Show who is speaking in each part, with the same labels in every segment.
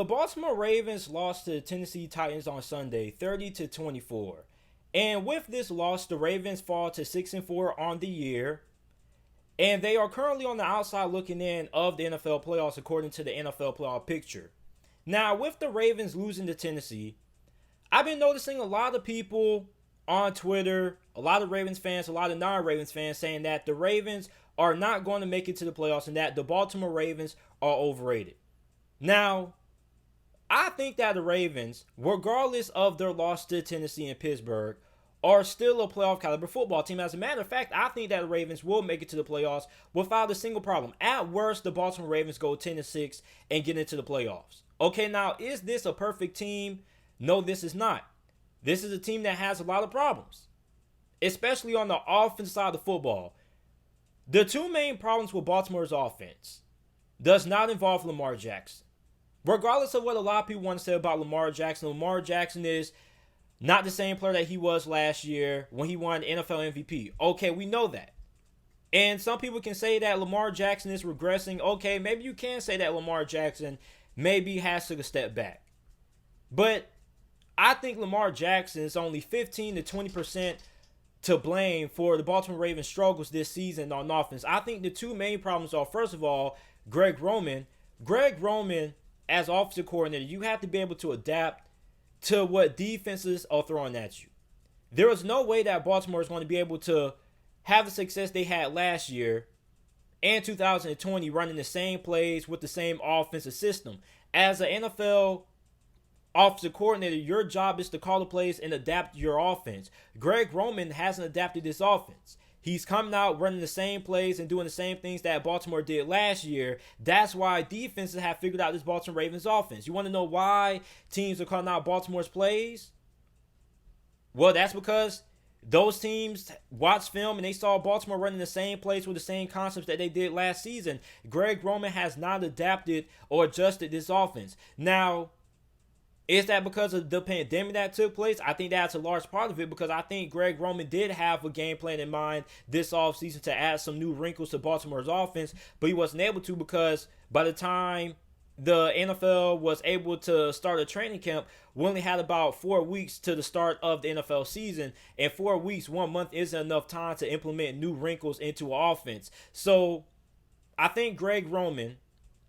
Speaker 1: The Baltimore Ravens lost to the Tennessee Titans on Sunday, 30-24. And with this loss, the Ravens fall to 6-4 on the year. And they are currently on the outside looking in of the NFL playoffs according to the NFL playoff picture. Now, with the Ravens losing to Tennessee, I've been noticing a lot of people on Twitter, a lot of Ravens fans, a lot of non-Ravens fans saying that the Ravens are not going to make it to the playoffs and that the Baltimore Ravens are overrated. Now, I think that the Ravens, regardless of their loss to Tennessee and Pittsburgh, are still a playoff caliber football team. As a matter of fact, I think that the Ravens will make it to the playoffs without a single problem. At worst, the Baltimore Ravens go 10-6 and get into the playoffs. Okay, now, is this a perfect team? No, this is not. This is a team that has a lot of problems, especially on the offensive side of football. The two main problems with Baltimore's offense does not involve Lamar Jackson. Regardless of what a lot of people want to say about Lamar Jackson is not the same player that he was last year when he won NFL MVP. Okay, we know that. And some people can say that Lamar Jackson is regressing. Okay, maybe you can say that Lamar Jackson maybe has to step back. But I think Lamar Jackson is only 15 to 20% to blame for the Baltimore Ravens' struggles this season on offense. I think the two main problems are, first of all, Greg Roman. Greg Roman, as offensive coordinator, you have to be able to adapt to what defenses are throwing at you. There is no way that Baltimore is going to be able to have the success they had last year and 2020 running the same plays with the same offensive system. As an NFL offensive coordinator, your job is to call the plays and adapt your offense. Greg Roman hasn't adapted this offense. He's coming out running the same plays and doing the same things that Baltimore did last year. That's why defenses have figured out this Baltimore Ravens offense. You want to know why teams are calling out Baltimore's plays? Well, that's because those teams watched film and they saw Baltimore running the same plays with the same concepts that they did last season. Greg Roman has not adapted or adjusted this offense. Now, is that because of the pandemic that took place? I think that's a large part of it because I think Greg Roman did have a game plan in mind this offseason to add some new wrinkles to Baltimore's offense, but he wasn't able to because by the time the NFL was able to start a training camp, we only had about 4 weeks to the start of the NFL season, and 4 weeks, 1 month isn't enough time to implement new wrinkles into an offense. So I think Greg Roman,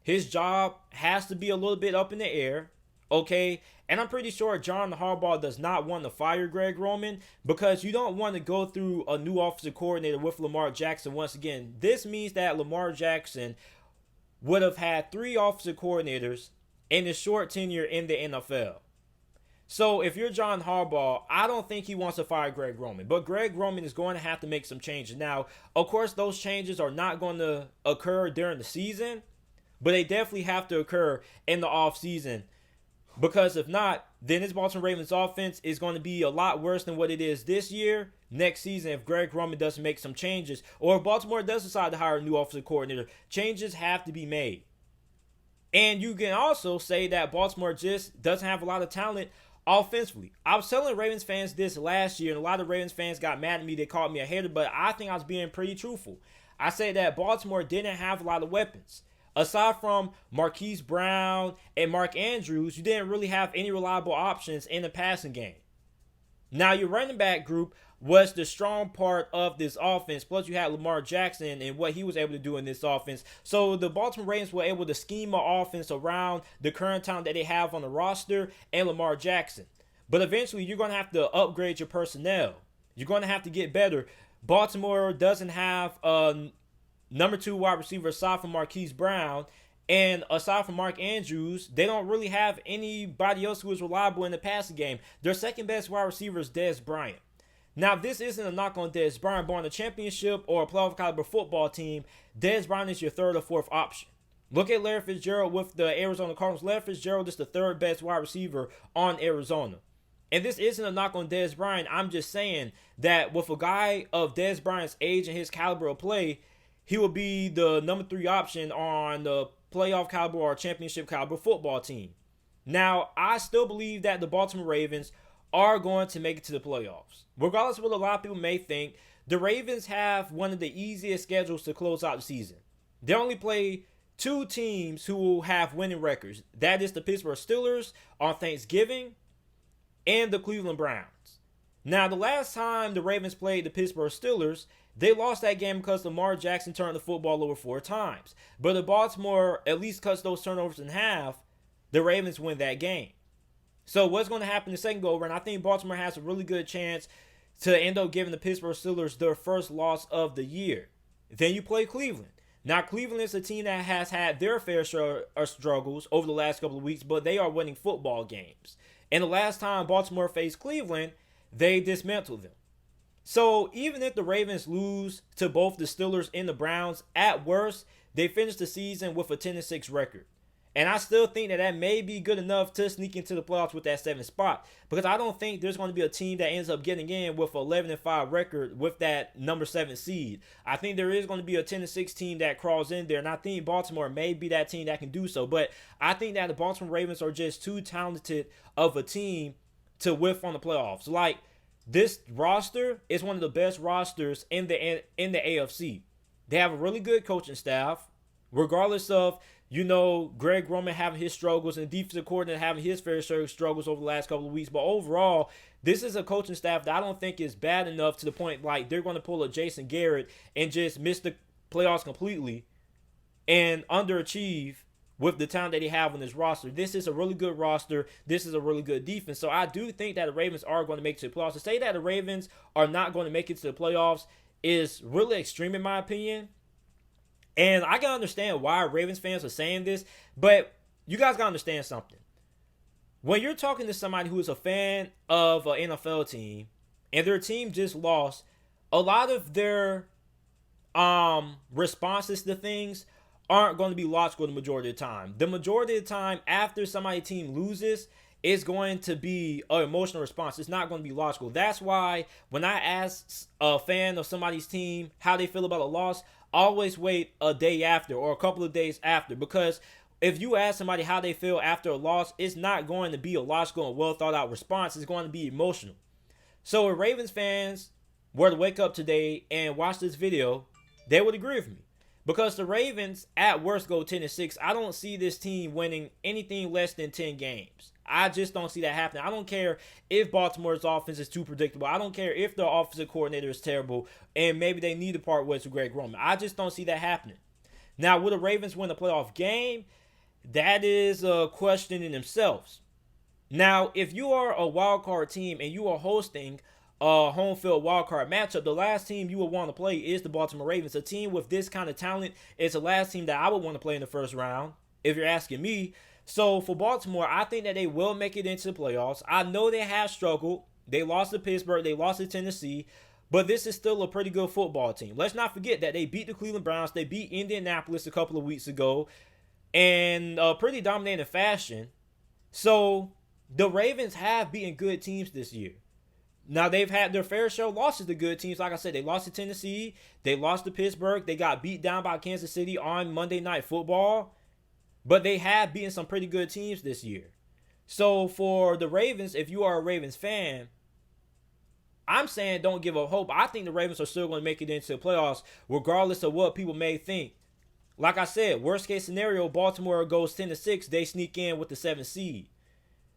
Speaker 1: his job has to be a little bit up in the air. Okay, and I'm pretty sure John Harbaugh does not want to fire Greg Roman because you don't want to go through a new offensive coordinator with Lamar Jackson once again. This means that Lamar Jackson would have had 3 offensive coordinators in his short tenure in the NFL. So if you're John Harbaugh, I don't think he wants to fire Greg Roman. But Greg Roman is going to have to make some changes. Now, of course, those changes are not going to occur during the season, but they definitely have to occur in the offseason. Because if not, then this Baltimore Ravens offense is going to be a lot worse than what it is this year, next season, if Greg Roman doesn't make some changes. Or if Baltimore does decide to hire a new offensive coordinator, changes have to be made. And you can also say that Baltimore just doesn't have a lot of talent offensively. I was telling Ravens fans this last year, and a lot of Ravens fans got mad at me. They called me a hater, but I think I was being pretty truthful. I said that Baltimore didn't have a lot of weapons. Aside from Marquise Brown and Mark Andrews, you didn't really have any reliable options in the passing game. Now, your running back group was the strong part of this offense. Plus, you had Lamar Jackson and what he was able to do in this offense. So, the Baltimore Ravens were able to scheme an offense around the current talent that they have on the roster and Lamar Jackson. But eventually, you're going to have to upgrade your personnel. You're going to have to get better. Baltimore doesn't have number 2 wide receiver aside from Marquise Brown, and aside from Mark Andrews, they don't really have anybody else who is reliable in the passing game. Their second best wide receiver is Dez Bryant. Now, this isn't a knock on Dez Bryant, but on a championship or a playoff caliber football team, Dez Bryant is your third or fourth option. Look at Larry Fitzgerald with the Arizona Cardinals. Larry Fitzgerald is the third best wide receiver on Arizona. And this isn't a knock on Dez Bryant. I'm just saying that with a guy of Dez Bryant's age and his caliber of play, he will be the number 3 option on the playoff caliber or championship caliber football team. Now, I still believe that the Baltimore Ravens are going to make it to the playoffs. Regardless of what a lot of people may think, the Ravens have one of the easiest schedules to close out the season. They only play two teams who will have winning records. That is the Pittsburgh Steelers on Thanksgiving and the Cleveland Browns. Now, the last time the Ravens played the Pittsburgh Steelers, they lost that game because Lamar Jackson turned the football over 4 times. But if Baltimore at least cuts those turnovers in half, the Ravens win that game. So what's going to happen the second go around? I think Baltimore has a really good chance to end up giving the Pittsburgh Steelers their first loss of the year. Then you play Cleveland. Now, Cleveland is a team that has had their fair share of struggles over the last couple of weeks, but they are winning football games. And the last time Baltimore faced Cleveland, they dismantled them. So even if the Ravens lose to both the Steelers and the Browns, at worst, they finish the season with a 10-6 record. And I still think that may be good enough to sneak into the playoffs with that 7th spot. Because I don't think there's going to be a team that ends up getting in with an 11-5 record with that number 7 seed. I think there is going to be a 10-6 team that crawls in there. And I think Baltimore may be that team that can do so. But I think that the Baltimore Ravens are just too talented of a team to whiff on the playoffs. Like, this roster is one of the best rosters in the AFC. They have a really good coaching staff, regardless of, Greg Roman having his struggles and defensive coordinator having his fair share of struggles over the last couple of weeks. But overall, this is a coaching staff that I don't think is bad enough to the point like they're going to pull a Jason Garrett and just miss the playoffs completely and underachieve with the talent that they have on this roster. This is a really good roster. This is a really good defense. So I do think that the Ravens are going to make it to the playoffs. To say that the Ravens are not going to make it to the playoffs is really extreme in my opinion. And I can understand why Ravens fans are saying this, but you guys got to understand something. When you're talking to somebody who is a fan of an NFL team and their team just lost, a lot of their responses to things aren't going to be logical the majority of the time. The majority of the time after somebody's team loses, it's going to be an emotional response. It's not going to be logical. That's why when I ask a fan of somebody's team how they feel about a loss, always wait a day after or a couple of days after, because if you ask somebody how they feel after a loss, it's not going to be a logical and well thought out response. It's going to be emotional. So if Ravens fans were to wake up today and watch this video, they would agree with me, because the Ravens at worst go 10-6. I don't see this team winning anything less than 10 games. I just don't see that happening. I don't care if Baltimore's offense is too predictable. I don't care if their offensive coordinator is terrible and maybe they need to part ways with Greg Roman. I just don't see that happening. Now, will the Ravens win a playoff game? That is a question in themselves. Now, if you are a wild card team and you are hosting a home field wild card matchup, the last team you would want to play is the Baltimore Ravens. A team with this kind of talent is the last team that I would want to play in the first round, if you're asking me. So for Baltimore, I think that they will make it into the playoffs. I know they have struggled. They lost to Pittsburgh. They lost to Tennessee. But this is still a pretty good football team. Let's not forget that they beat the Cleveland Browns. They beat Indianapolis a couple of weeks ago in a pretty dominating fashion. So the Ravens have beaten good teams this year. Now, they've had their fair share of losses to good teams. Like I said, they lost to Tennessee. They lost to Pittsburgh. They got beat down by Kansas City on Monday Night Football. But they have beaten some pretty good teams this year. So for the Ravens, if you are a Ravens fan, I'm saying don't give up hope. I think the Ravens are still going to make it into the playoffs regardless of what people may think. Like I said, worst case scenario, Baltimore goes 10-6. They sneak in with the 7th seed.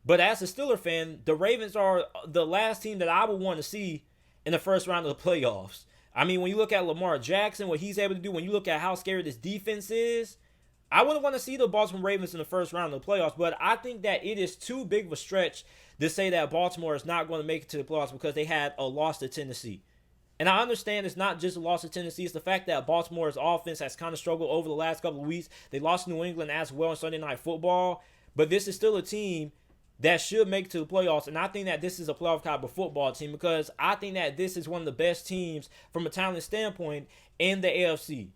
Speaker 1: But as a Steelers fan, the Ravens are the last team that I would want to see in the first round of the playoffs. I mean, when you look at Lamar Jackson, what he's able to do, when you look at how scary this defense is, I wouldn't want to see the Baltimore Ravens in the first round of the playoffs, but I think that it is too big of a stretch to say that Baltimore is not going to make it to the playoffs because they had a loss to Tennessee. And I understand it's not just a loss to Tennessee. It's the fact that Baltimore's offense has kind of struggled over the last couple of weeks. They lost to New England as well on Sunday Night Football. But this is still a team that should make it to the playoffs. And I think that this is a playoff type of football team because I think that this is one of the best teams from a talent standpoint in the AFC.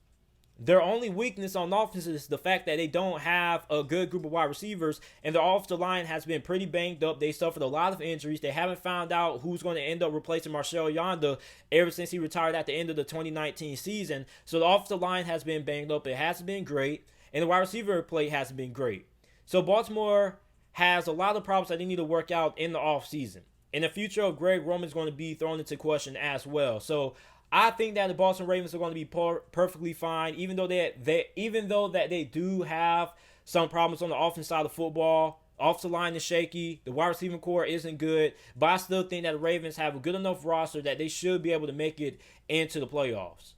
Speaker 1: Their only weakness on offense is the fact that they don't have a good group of wide receivers, and their offensive line has been pretty banged up. They suffered a lot of injuries. They haven't found out who's going to end up replacing Marshall Yanda ever since he retired at the end of the 2019 season. So the offensive line has been banged up. It hasn't been great, and the wide receiver play hasn't been great. So Baltimore has a lot of problems that they need to work out in the offseason. And the future of Greg Roman is going to be thrown into question as well. So I think that the Baltimore Ravens are going to be perfectly fine, even though they do have some problems on the offensive side of football. Offensive line is shaky. The wide receiving core isn't good, but I still think that the Ravens have a good enough roster that they should be able to make it into the playoffs.